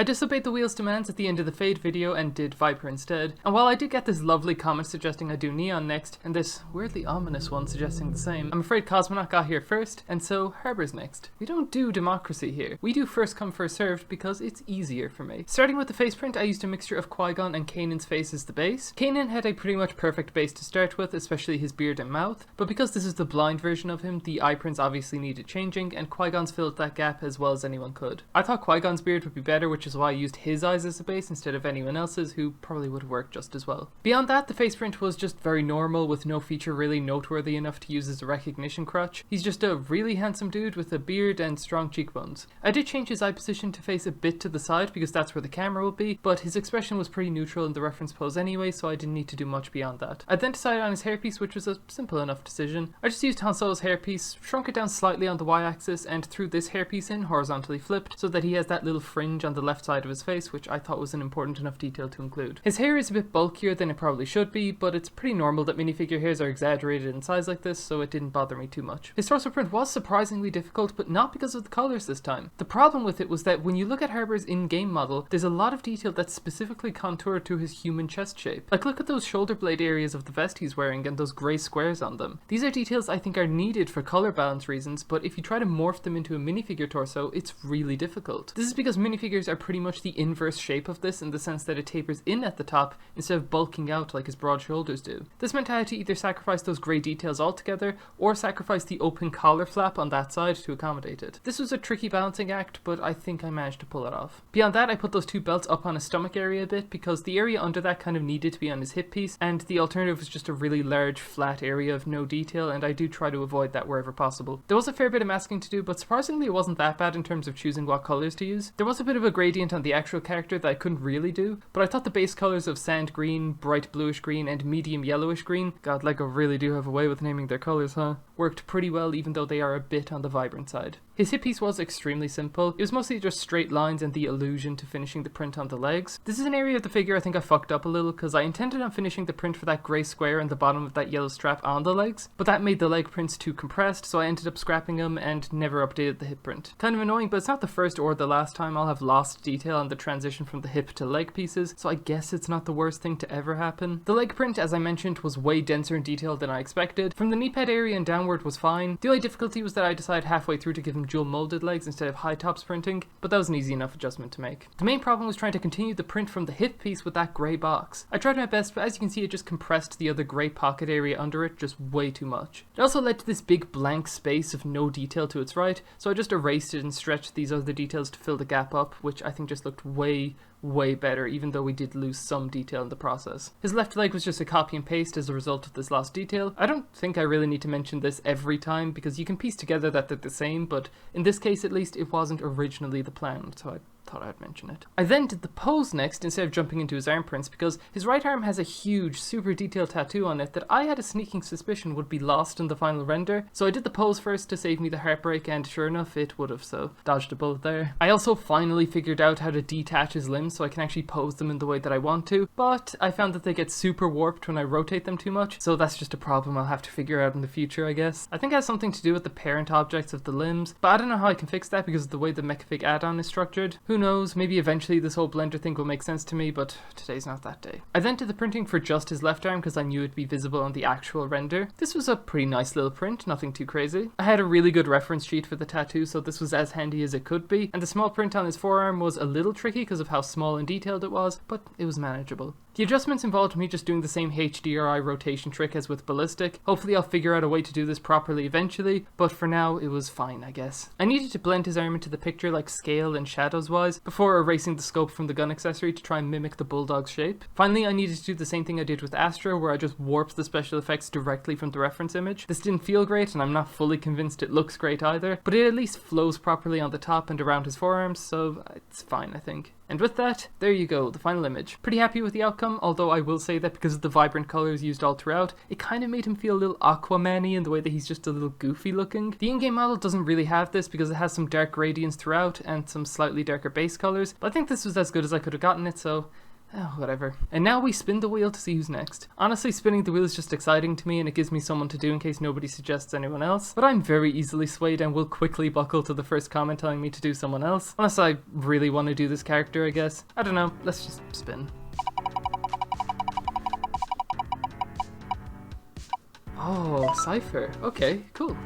I disobeyed the wheel's demands at the end of the Fade video and did Viper instead, and while I did get this lovely comment suggesting I do Neon next, and this weirdly ominous one suggesting the same, I'm afraid Cosmonaut got here first, and so Harbor's next. We don't do democracy here. We do first come first served because it's easier for me. Starting with the face print, I used a mixture of Qui-Gon and Kanan's face as the base. Kanan had a pretty much perfect base to start with, especially his beard and mouth, but because this is the blind version of him, the eye prints obviously needed changing, and Qui-Gon's filled that gap as well as anyone could. I thought Qui-Gon's beard would be better, which is why I used his eyes as a base instead of anyone else's, who probably would have worked just as well. Beyond that, the face print was just very normal, with no feature really noteworthy enough to use as a recognition crutch. He's just a really handsome dude with a beard and strong cheekbones. I did change his eye position to face a bit to the side because that's where the camera would be, but his expression was pretty neutral in the reference pose anyway, so I didn't need to do much beyond that. I then decided on his hairpiece, which was a simple enough decision. I just used Han Solo's hairpiece, shrunk it down slightly on the y-axis, and threw this hairpiece in horizontally flipped so that he has that little fringe on the left side of his face, which I thought was an important enough detail to include. His hair is a bit bulkier than it probably should be, but it's pretty normal that minifigure hairs are exaggerated in size like this, so it didn't bother me too much. His torso print was surprisingly difficult, but not because of the colors this time. The problem with it was that when you look at Harbor's in-game model, there's a lot of detail that's specifically contoured to his human chest shape. Like, look at those shoulder blade areas of the vest he's wearing and those grey squares on them. These are details I think are needed for color balance reasons, but if you try to morph them into a minifigure torso, it's really difficult. This is because minifigures are pretty much the inverse shape of this, in the sense that it tapers in at the top instead of bulking out like his broad shoulders do. This meant I had to either sacrifice those grey details altogether, or sacrifice the open collar flap on that side to accommodate it. This was a tricky balancing act, but I think I managed to pull it off. Beyond that, I put those two belts up on his stomach area a bit, because the area under that kind of needed to be on his hip piece, and the alternative was just a really large flat area of no detail, and I do try to avoid that wherever possible. There was a fair bit of masking to do, but surprisingly it wasn't that bad in terms of choosing what colours to use. There was a bit of a gradient on the actual character that I couldn't really do, but I thought the base colours of sand green, bright bluish green, and medium yellowish green, god, LEGO really do have a way with naming their colours, huh? Worked pretty well, even though they are a bit on the vibrant side. His hip piece was extremely simple. It was mostly just straight lines and the allusion to finishing the print on the legs. This is an area of the figure I think I fucked up a little, because I intended on finishing the print for that grey square in the bottom of that yellow strap on the legs, but that made the leg prints too compressed, so I ended up scrapping them and never updated the hip print. Kind of annoying, but it's not the first or the last time I'll have lost detail on the transition from the hip to leg pieces, so I guess it's not the worst thing to ever happen. The leg print, as I mentioned, was way denser in detail than I expected. From the knee pad area and downward was fine. The only difficulty was that I decided halfway through to give him dual molded legs instead of high tops printing, but that was an easy enough adjustment to make. The main problem was trying to continue the print from the hip piece with that grey box. I tried my best, but as you can see, it just compressed the other grey pocket area under it just way too much. It also led to this big blank space of no detail to its right, so I just erased it and stretched these other details to fill the gap up, which I think just looked way better, even though we did lose some detail in the process. His left leg was just a copy and paste as a result of this lost detail. I don't think I really need to mention this every time, because you can piece together that they're the same, but in this case at least it wasn't originally the plan, so I thought I'd mention it. I then did the pose next instead of jumping into his arm prints, because his right arm has a huge, super detailed tattoo on it that I had a sneaking suspicion would be lost in the final render, so I did the pose first to save me the heartbreak, and sure enough it would have, so dodged a bullet there. I also finally figured out how to detach his limbs so I can actually pose them in the way that I want to, but I found that they get super warped when I rotate them too much, so that's just a problem I'll have to figure out in the future, I guess. I think it has something to do with the parent objects of the limbs, but I don't know how I can fix that because of the way the Mechafig add-on is structured. Who knows, maybe eventually this whole Blender thing will make sense to me, but today's not that day. I then did the printing for just his left arm because I knew it'd be visible on the actual render. This was a pretty nice little print, nothing too crazy. I had a really good reference sheet for the tattoo, so this was as handy as it could be, and the small print on his forearm was a little tricky because of how small and detailed it was, but it was manageable. The adjustments involved me just doing the same HDRI rotation trick as with Ballistic. Hopefully I'll figure out a way to do this properly eventually, but for now it was fine, I guess. I needed to blend his arm into the picture like scale and shadows wise, before erasing the scope from the gun accessory to try and mimic the bulldog's shape. Finally I needed to do the same thing I did with Astra, where I just warped the special effects directly from the reference image. This didn't feel great, and I'm not fully convinced it looks great either, but it at least flows properly on the top and around his forearms, so it's fine I think. And with that, there you go, the final image. Pretty happy with the outcome, although I will say that because of the vibrant colours used all throughout, it kind of made him feel a little Aquaman-y in the way that he's just a little goofy looking. The in-game model doesn't really have this because it has some dark gradients throughout and some slightly darker base colours, but I think this was as good as I could have gotten it, so Oh, whatever. And now we spin the wheel to see who's next. Honestly, spinning the wheel is just exciting to me and it gives me someone to do in case nobody suggests anyone else. But I'm very easily swayed and will quickly buckle to the first comment telling me to do someone else. Unless I really want to do this character, I guess. I don't know. Let's just spin. Oh, Cypher. Okay, cool.